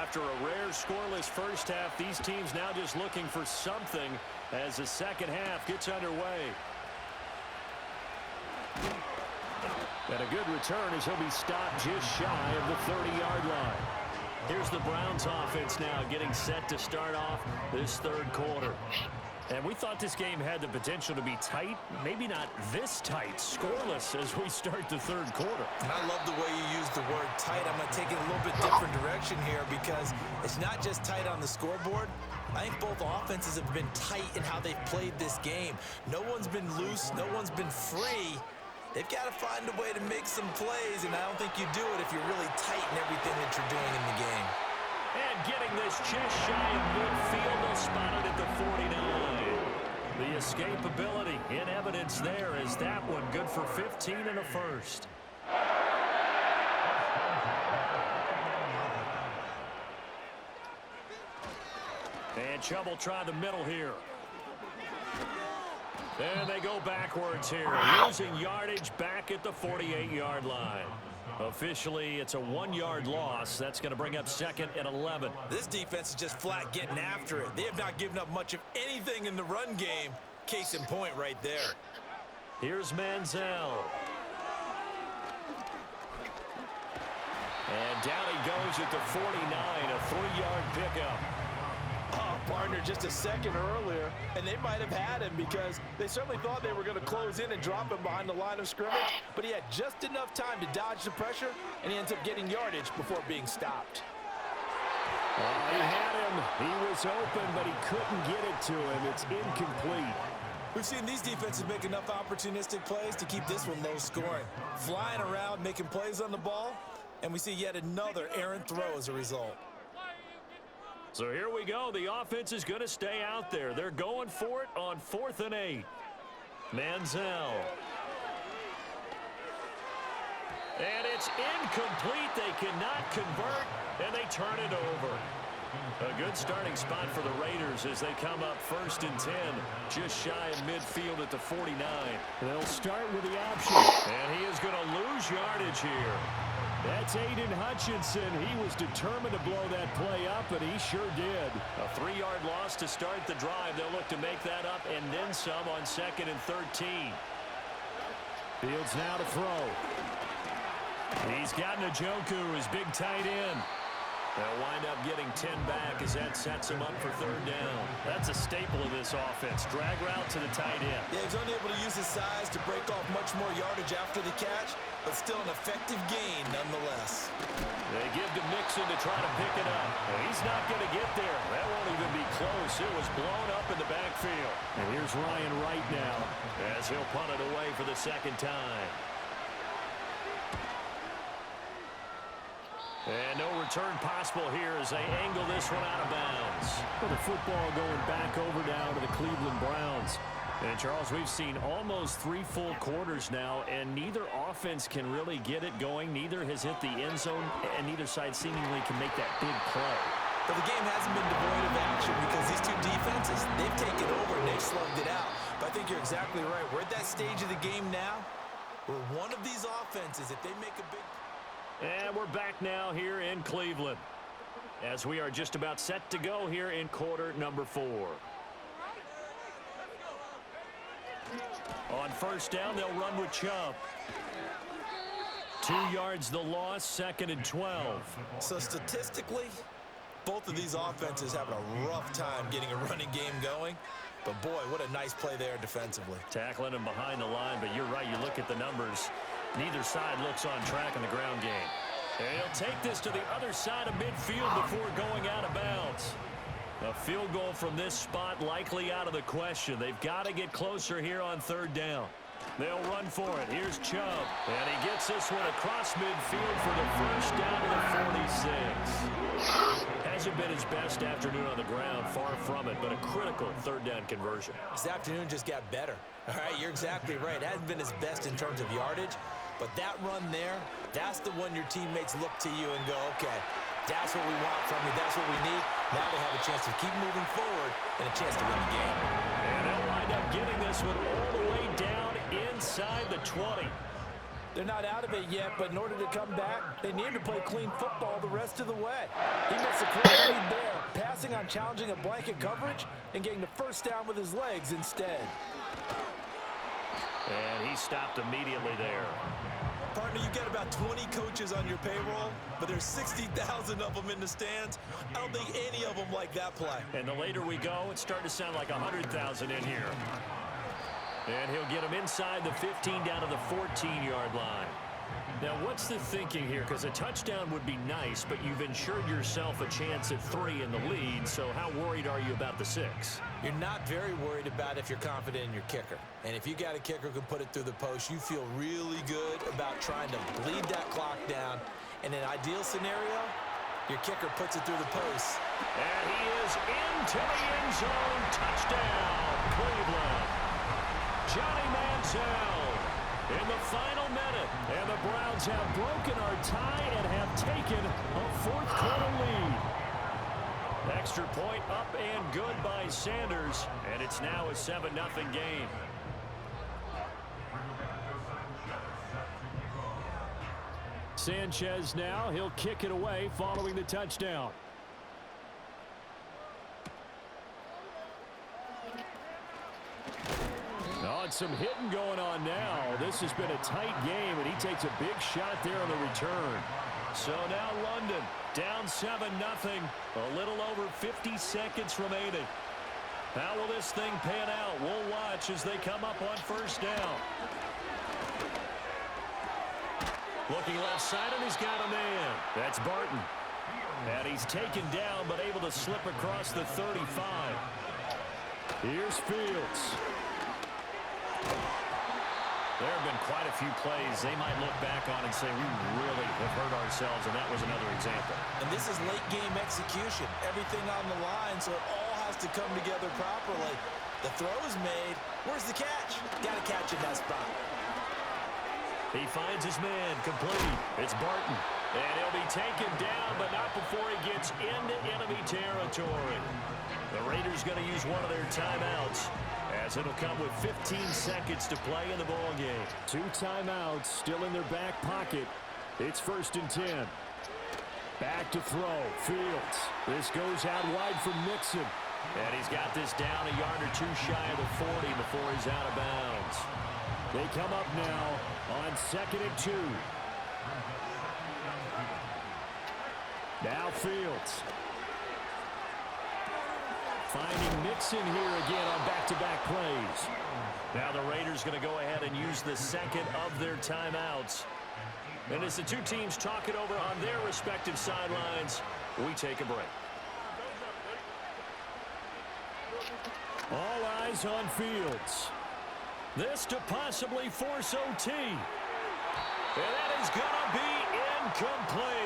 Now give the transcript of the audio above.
After a rare scoreless first half, these teams now just looking for something as the second half gets underway. And a good return as he'll be stopped just shy of the 30-yard line. Here's the Browns offense now getting set to start off this third quarter. And we thought this game had the potential to be tight, maybe not this tight, scoreless as we start the third quarter. And I love the way you use the word tight. I'm going to take it a little bit different direction here because it's not just tight on the scoreboard. I think both offenses have been tight in how they've played this game. No one's been loose. No one's been free. They've got to find a way to make some plays, and I don't think you do it if you're really tight in everything that you're doing in the game. And getting this just shy of midfield, they'll spot it at the 49. The escapability in evidence there as that one good for 15 and a first. And Chubb will try the middle here. And they go backwards here, losing yardage back at the 48-yard line. Officially, it's a 1-yard loss. That's going to bring up second and 11. This defense is just flat getting after it. They have not given up much of anything in the run game. Case in point right there. Here's Manziel. And down he goes at the 49, a 3-yard pickup. Oh, partner, just a second earlier, and they might have had him because they certainly thought they were going to close in and drop him behind the line of scrimmage, but he had just enough time to dodge the pressure, and he ends up getting yardage before being stopped. He had him. He was open, but he couldn't get it to him. It's incomplete. We've seen these defenses make enough opportunistic plays to keep this one low scoring. Flying around, making plays on the ball, and we see yet another errant throw as a result. So here we go. The offense is going to stay out there. They're going for it on 4th and 8. Manziel. And it's incomplete. They cannot convert, and they turn it over. A good starting spot for the Raiders as they come up 1st and 10, just shy of midfield at the 49. They'll start with the option, and he is going to lose yardage here. That's Aiden Hutchinson. He was determined to blow that play up, and he sure did. A 3-yard loss to start the drive. They'll look to make that up and then some on 2nd and 13. Fields now to throw. He's got Njoku, his big tight end. They'll wind up getting 10 back as that sets him up for 3rd down. That's a staple of this offense. Drag route to the tight end. Yeah, he's unable to use his size to break off much more yardage after the catch, but still an effective gain nonetheless. They give to Mixon to try to pick it up. Well, he's not going to get there. That won't even be close. It was blown up in the backfield. And here's Ryan Wright now as he'll punt it away for the 2nd time. And no return possible here as they angle this one out of bounds. Well, the football going back over now to the Cleveland Browns. And, Charles, we've seen almost 3 full quarters now, and neither offense can really get it going. Neither has hit the end zone, and neither side seemingly can make that big play. But the game hasn't been devoid of action because these two defenses, they've taken over and they've slugged it out. But I think you're exactly right. We're at that stage of the game now where one of these offenses, if they make a big... And we're back now here in Cleveland as we are just about set to go here in quarter number 4. On 1st down, they'll run with Chubb. 2 yards the loss, 2nd and 12. So statistically, both of these offenses having a rough time getting a running game going. But, boy, what a nice play there defensively. Tackling him behind the line, but you're right. You look at the numbers. Neither side looks on track in the ground game. And he'll take this to the other side of midfield before going out of bounds. A field goal from this spot likely out of the question. They've got to get closer here on 3rd down. They'll run for it. Here's Chubb. And he gets this one across midfield for the 1st down to the 46. Hasn't been his best afternoon on the ground, far from it, but a critical 3rd down conversion. This afternoon just got better. All right, you're exactly right. It hasn't been his best in terms of yardage, but that run there, that's the one your teammates look to you and go, okay, that's what we want from you. That's what we need. Now they have a chance to keep moving forward and a chance to win the game. And they'll wind up getting this one all the way down inside the 20. They're not out of it yet, but in order to come back, they need to play clean football the rest of the way. He makes a quick read there, passing on challenging a blanket coverage and getting the first down with his legs instead. And he stopped immediately there. Partner, you get about 20 coaches on your payroll, but there's 60,000 of them in the stands. I don't think any of them like that play. And the later we go, it's starting to sound like 100,000 in here. And he'll get him inside the 15 down to the 14-yard line. Now, what's the thinking here? Because a touchdown would be nice, but you've ensured yourself a chance at 3 in the lead, so how worried are you about the 6? You're not very worried about if you're confident in your kicker. And if you got a kicker who can put it through the post, you feel really good about trying to bleed that clock down. In an ideal scenario, your kicker puts it through the post. And he is into the end zone. Touchdown, Cleveland. Johnny Manziel in the final minute. And the Browns have broken our tie and have taken a fourth-quarter lead. Extra point up and good by Sanders. And it's now a 7-0 game. Sanchez now. He'll kick it away following the touchdown. Oh, and some hitting going on now. This has been a tight game, and he takes a big shot there on the return. So now London down 7-0. A little over 50 seconds remaining. How will this thing pan out? We'll watch as they come up on first down. Looking left side, and he's got a man. That's Barton. And he's taken down, but able to slip across the 35. Here's Fields. There have been quite a few plays they might look back on and say, we really have hurt ourselves, and that was another example. And this is late-game execution. Everything on the line, so it all has to come together properly. The throw is made. Where's the catch? Got to catch in that spot. He finds his man complete. It's Barton. And he'll be taken down, but not before he gets into enemy territory. The Raiders going to use one of their timeouts, as it'll come with 15 seconds to play in the ball game. 2 timeouts still in their back pocket. It's 1st and 10. Back to throw. Fields. This goes out wide for Mixon. And he's got this down a yard or 2 shy of the 40 before he's out of bounds. They come up now on 2nd and 2. Now Fields. Finding Mixon here again on back-to-back plays. Now the Raiders going to go ahead and use the second of their timeouts. And as the two teams talk it over on their respective sidelines, we take a break. All eyes on Fields. This to possibly force OT. And that is going to be incomplete.